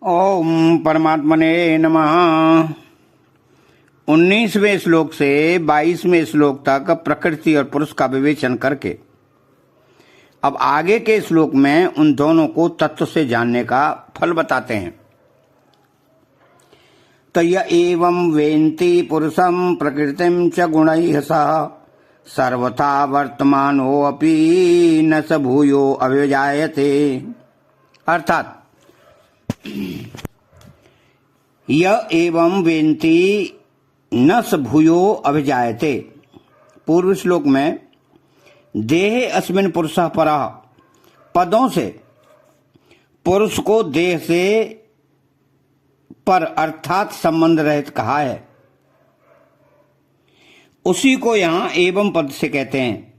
ओम परमात्मने नमः। 19वें श्लोक से 22वें श्लोक तक प्रकृति और पुरुष का विवेचन करके अब आगे के श्लोक में उन दोनों को तत्व से जानने का फल बताते हैं। तो य एवं वेन्ति पुरुषं प्रकृतिं च गुणैः सह सर्वथा वर्तमानोऽपि न स भूयो अभिजायते। अर्थात य एवं वेन्ति न स भूयो अभिजायते। पूर्व श्लोक में देह अस्मिन् पुरुषः परः पदों से पुरुष को देह से पर अर्थात संबंध रहित कहा है, उसी को यहां एवं पद से कहते हैं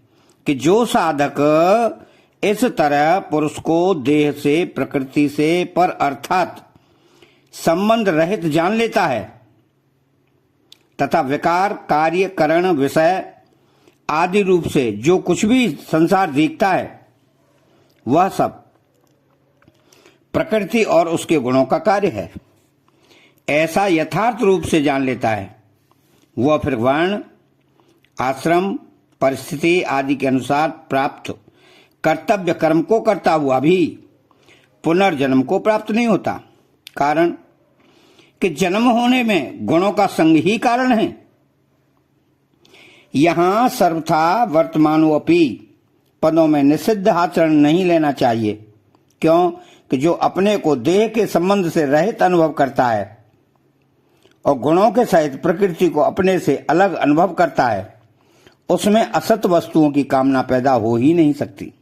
कि जो साधक इस तरह पुरुष को देह से प्रकृति से पर अर्थात संबंध रहित जान लेता है तथा विकार कार्य करण विषय आदि रूप से जो कुछ भी संसार दिखता है वह सब प्रकृति और उसके गुणों का कार्य है, ऐसा यथार्थ रूप से जान लेता है, वह फिर वर्ण आश्रम परिस्थिति आदि के अनुसार प्राप्त कर्तव्य कर्म को करता हुआ भी पुनर्जन्म को प्राप्त नहीं होता। कारण कि जन्म होने में गुणों का संग ही कारण है। यहां सर्वथा वर्तमानोऽपि पदों में निषिद्ध आचरण नहीं लेना चाहिए, क्यों कि जो अपने को देह के संबंध से रहित अनुभव करता है और गुणों के सहित प्रकृति को अपने से अलग अनुभव करता है, उसमें असत वस्तुओं की कामना पैदा हो ही नहीं सकती।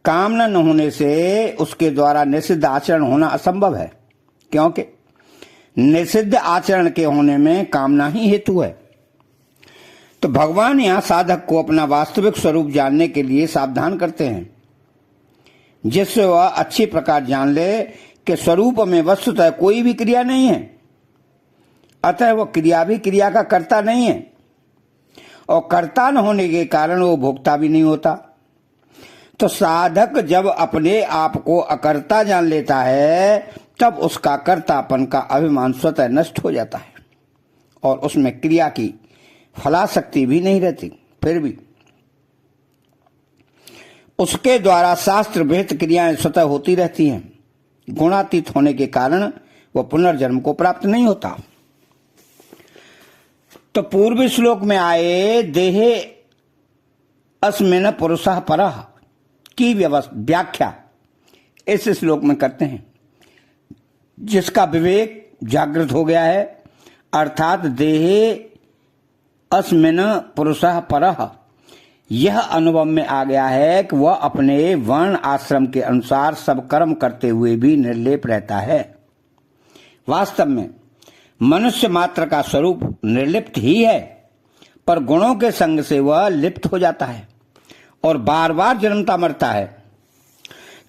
कामना न होने से उसके द्वारा निषिद्ध आचरण होना असंभव है, क्योंकि निषिद्ध आचरण के होने में कामना ही हेतु है। तो भगवान यहां साधक को अपना वास्तविक स्वरूप जानने के लिए सावधान करते हैं, जिससे वह अच्छी प्रकार जान ले कि स्वरूप में वस्तुतः कोई भी क्रिया नहीं है, अतः वह क्रिया भी क्रिया का कर्ता नहीं है और कर्ता न होने के कारण वो भोक्ता भी नहीं होता। तो साधक जब अपने आप को अकर्ता जान लेता है तब उसका कर्तापन का अभिमान स्वतः नष्ट हो जाता है और उसमें क्रिया की फलाशक्ति भी नहीं रहती। फिर भी उसके द्वारा शास्त्र विहित क्रियाएं स्वतः होती रहती हैं। गुणातीत होने के कारण वह पुनर्जन्म को प्राप्त नहीं होता। तो पूर्व श्लोक में आए देह अस्मिन् पुरुषः परः की व्याख्या इस श्लोक में करते हैं, जिसका विवेक जागृत हो गया है। अर्थात देह अस्मिन् पुरुषः परः यह अनुभव में आ गया है कि वह अपने वर्ण आश्रम के अनुसार सब कर्म करते हुए भी निर्लेप रहता है। वास्तव में मनुष्य मात्र का स्वरूप निर्लिप्त ही है, पर गुणों के संग से वह लिप्त हो जाता है और बार बार जन्मता मरता है।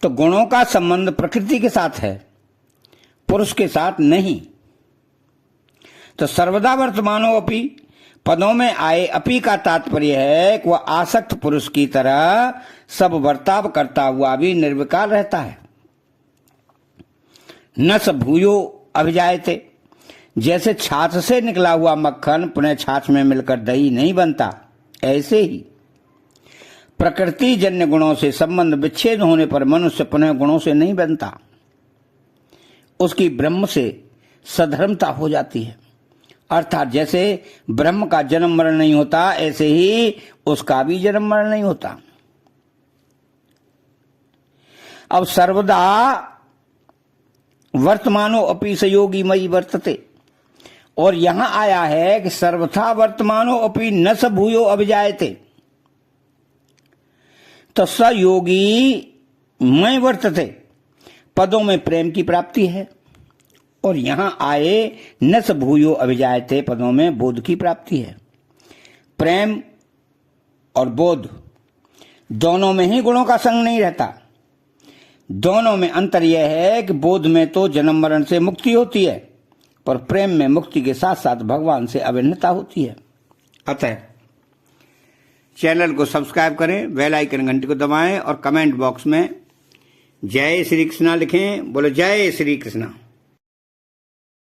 तो गुणों का संबंध प्रकृति के साथ है, पुरुष के साथ नहीं। तो सर्वदा वर्तमानोऽपि पदों में आए अपि का तात्पर्य है कि वह आसक्त पुरुष की तरह सब बर्ताव करता हुआ भी निर्विकार रहता है। न स भूयो अभिजायते, जैसे छाछ से निकला हुआ मक्खन पुनः छाछ में मिलकर दही नहीं बनता, ऐसे ही प्रकृति जन्य गुणों से संबंध विच्छेद होने पर मनुष्य पुनः गुणों से नहीं बनता, उसकी ब्रह्म से सधर्मता हो जाती है। अर्थात जैसे ब्रह्म का जन्म मरण नहीं होता, ऐसे ही उसका भी जन्म मरण नहीं होता। अब सर्वदा वर्तमानो अपि स योगी मयि वर्तते, और यहां आया है कि सर्वथा वर्तमानो अपि न स भूयो अभिजायते। तो स योगी मैं वर्तते पदों में प्रेम की प्राप्ति है, और यहां आए न स भूयो अभिजायते पदों में बोध की प्राप्ति है। प्रेम और बोध दोनों में ही गुणों का संग नहीं रहता। दोनों में अंतर यह है कि बोध में तो जन्म मरण से मुक्ति होती है, पर प्रेम में मुक्ति के साथ साथ भगवान से अभिन्नता होती है। अतः चैनल को सब्सक्राइब करें, बेल आइकन घंटी को दबाएं और कमेंट बॉक्स में जय श्री कृष्णा लिखें, बोलो जय श्री कृष्णा।